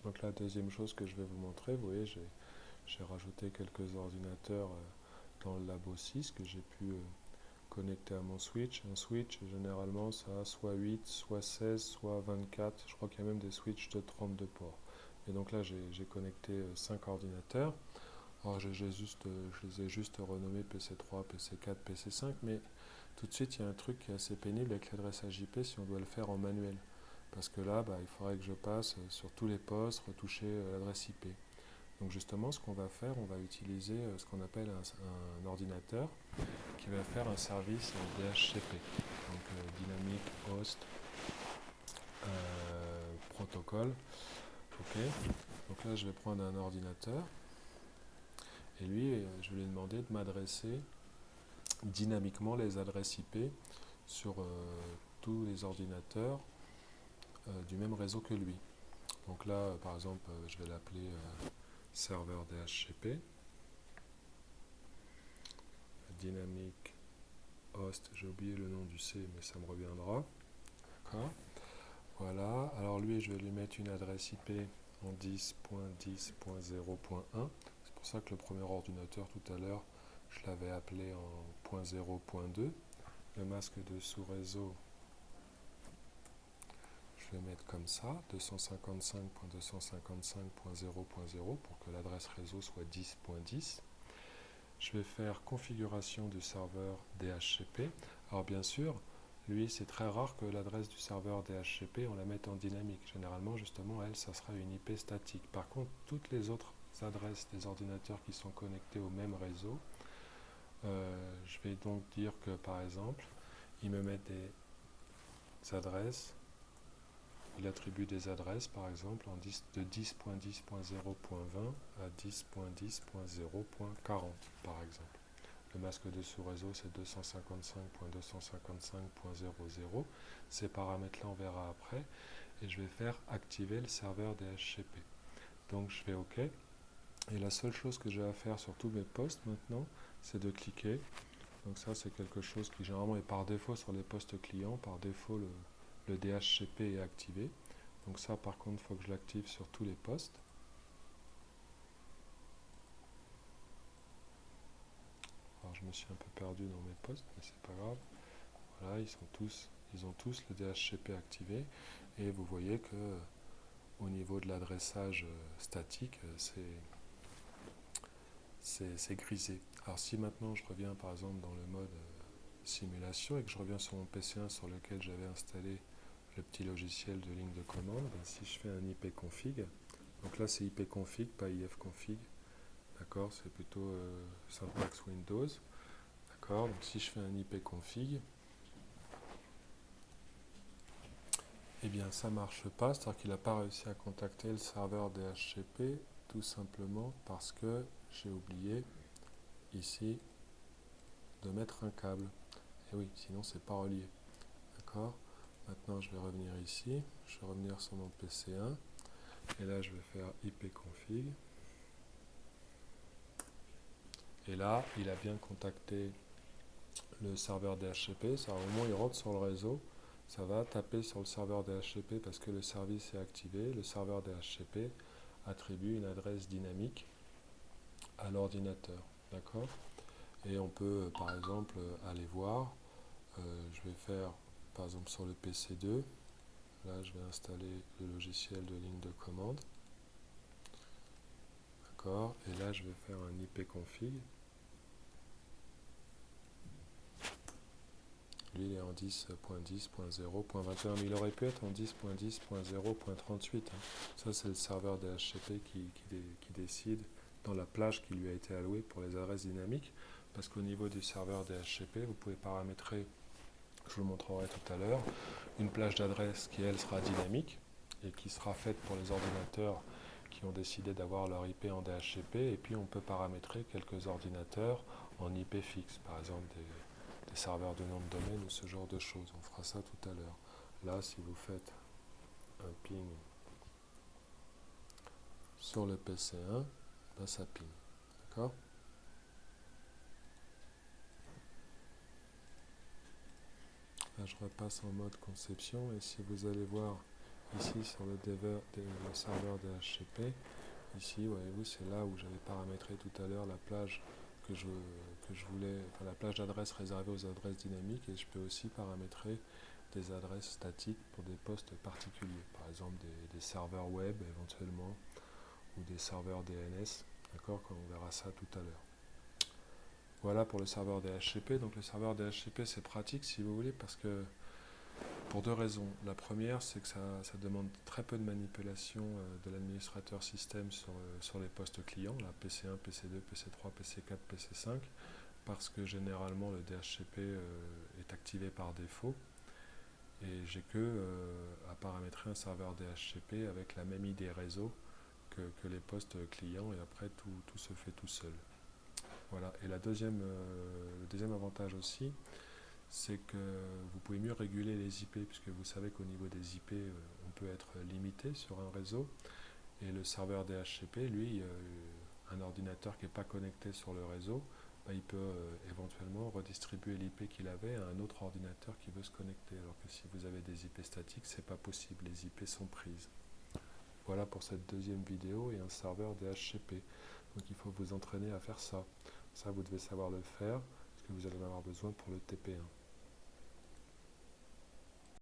Donc la deuxième chose que je vais vous montrer, vous voyez, j'ai rajouté quelques ordinateurs dans le labo 6 que j'ai pu connecter à mon switch. Un switch, généralement, ça a soit 8, soit 16, soit 24. Je crois qu'il y a même des switches de 32 ports. Et donc là, j'ai connecté 5 ordinateurs. Alors, je les ai juste renommés PC3, PC4, PC5, mais tout de suite, il y a un truc qui est assez pénible avec l'adressage IP si on doit le faire en manuel. Parce que là, il faudrait que je passe sur tous les postes, retoucher l'adresse IP. Donc justement, ce qu'on va faire, on va utiliser ce qu'on appelle un ordinateur qui va faire un service DHCP. Donc Dynamic Host Protocol. Ok. Donc là, je vais prendre un ordinateur et lui, je vais lui demander de m'adresser dynamiquement les adresses IP sur tous les ordinateurs du même réseau que lui. Donc là, par exemple, je vais l'appeler serveur DHCP, Dynamic Host, j'ai oublié le nom du C, mais ça me reviendra. D'accord. Voilà, alors lui, je vais lui mettre une adresse IP en 10.10.0.1. C'est pour ça que le premier ordinateur tout à l'heure, je l'avais appelé en .0.2. Le masque de sous-réseau, je vais mettre comme ça, 255.255.0.0 pour que l'adresse réseau soit 10.10. Je vais faire configuration du serveur DHCP. Alors bien sûr, lui, c'est très rare que l'adresse du serveur DHCP, on la mette en dynamique. Généralement, justement, elle, ça sera une IP statique. Par contre, toutes les autres adresses des ordinateurs qui sont connectés au même réseau, je vais donc dire que, par exemple, il me met des adresses, il attribue des adresses, par exemple, de 10.10.0.20 à 10.10.0.40, par exemple. Le masque de sous-réseau, c'est 255.255.00. Ces paramètres-là, on verra après. Et je vais faire activer le serveur DHCP. Donc, je fais OK. Et la seule chose que j'ai à faire sur tous mes postes maintenant, c'est de cliquer. Donc ça, c'est quelque chose qui généralement est par défaut sur les postes clients. Par défaut, le DHCP est activé. Donc ça, par contre, il faut que je l'active sur tous les postes. Alors, je me suis un peu perdu dans mes postes, mais c'est pas grave. Voilà, ils ont tous le DHCP activé. Et vous voyez que au niveau de l'adressage statique, c'est grisé. Alors si maintenant je reviens par exemple dans le mode simulation et que je reviens sur mon PC1 sur lequel j'avais installé le petit logiciel de ligne de commande, si je fais un ipconfig, donc là c'est ipconfig, pas ifconfig, d'accord, c'est plutôt syntaxe Windows, d'accord, donc si je fais un ipconfig, eh bien ça marche pas, c'est-à-dire qu'il n'a pas réussi à contacter le serveur DHCP tout simplement parce que j'ai oublié ici de mettre un câble. Et oui, sinon c'est pas relié. D'accord. Maintenant je vais revenir ici, je vais revenir sur mon PC1 et là je vais faire ipconfig. Et là, il a bien contacté le serveur DHCP, ça au moins il rentre sur le réseau, ça va taper sur le serveur DHCP parce que le service est activé, le serveur DHCP attribue une adresse dynamique à l'ordinateur. D'accord. Et on peut par exemple aller voir, je vais faire par exemple sur le PC2, là je vais installer le logiciel de ligne de commande, d'accord, et là je vais faire un ipconfig, lui il est en 10.10.0.21, mais il aurait pu être en 10.10.0.38, hein. Ça c'est le serveur DHCP qui décide dans la plage qui lui a été allouée pour les adresses dynamiques, parce qu'au niveau du serveur DHCP, vous pouvez paramétrer, je vous le montrerai tout à l'heure, une plage d'adresse qui elle sera dynamique et qui sera faite pour les ordinateurs qui ont décidé d'avoir leur IP en DHCP, et puis on peut paramétrer quelques ordinateurs en IP fixe, par exemple des serveurs de nom de domaine ou ce genre de choses. On fera ça tout à l'heure. Là, si vous faites un ping sur le PC1, ben ça ping. D'accord. Là, je repasse en mode conception et si vous allez voir Ici sur le serveur DHCP, ici voyez-vous c'est là où j'avais paramétré tout à l'heure la plage que je voulais, enfin la plage d'adresses réservée aux adresses dynamiques, et je peux aussi paramétrer des adresses statiques pour des postes particuliers, par exemple des serveurs web éventuellement, ou des serveurs DNS, d'accord, on verra ça tout à l'heure. Voilà pour le serveur DHCP. Donc le serveur DHCP c'est pratique si vous voulez, parce que pour deux raisons. La première, c'est que ça demande très peu de manipulation de l'administrateur système sur les postes clients, là, PC1, PC2, PC3, PC4, PC5, parce que généralement le DHCP est activé par défaut, et j'ai que à paramétrer un serveur DHCP avec la même ID réseau que les postes clients, et après tout se fait tout seul. Voilà. Et le deuxième avantage aussi, c'est que vous pouvez mieux réguler les IP, puisque vous savez qu'au niveau des IP, on peut être limité sur un réseau. Et le serveur DHCP, lui, un ordinateur qui n'est pas connecté sur le réseau, il peut éventuellement redistribuer l'IP qu'il avait à un autre ordinateur qui veut se connecter. Alors que si vous avez des IP statiques, c'est pas possible, les IP sont prises. Voilà pour cette deuxième vidéo et un serveur DHCP. Donc il faut vous entraîner à faire ça. Ça, vous devez savoir le faire, parce que vous allez en avoir besoin pour le TP1.